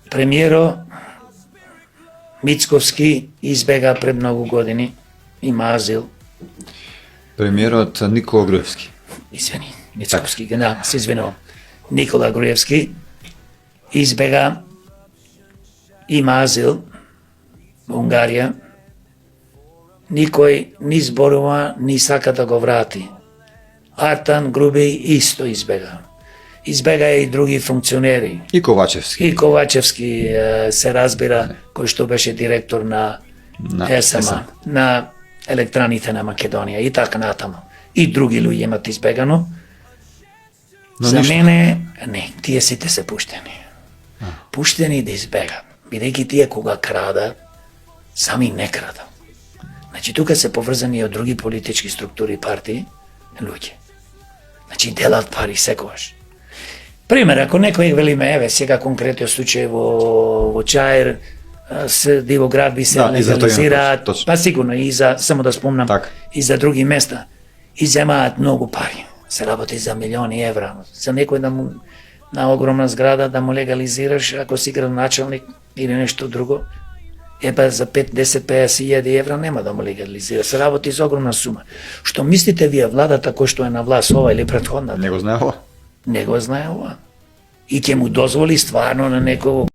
Премиеро Мицковски избега пред многу години, има азил. Премиерот Никола Груевски. Извини, Мицковски, да, се извинувам. Никола Груевски избега, има азил во Унгарија. Никој ни зборува, ни сака да го врати. Артан Груби исто избега. Избега и други функционери. И Ковачевски. И Ковачевски се разбира, кој што беше директор на ЕСМА, на електраните на Македонија и така натаму. И други луѓе имат избегано. За мене, не, тие сите се пуштени. Пуштени да избегат. Бидејќи тие кога крада, сами не крада. Значи, тука се поврзани од други политички структури и партии, луѓе. Значи, делат пари секогаш. Пример, ако некој велиме, еве, сега конкретниот случај во Чаир, се дивоградби се легализираат, па сигурно и за, само да спомнам, и за други места, и земаат многу пари. Се работи за милиони евра. За некој да му, на огромна зграда да му легализираш, ако си градоначалник или нешто друго, епа за 5, 10, 50 евра нема да му легализира. Се работи за огромна сума. Што мислите вие, владата кој што е на власт, ова или претходната? Не го знае ова? Не го знае ова. И ќе му дозволи стварно на некој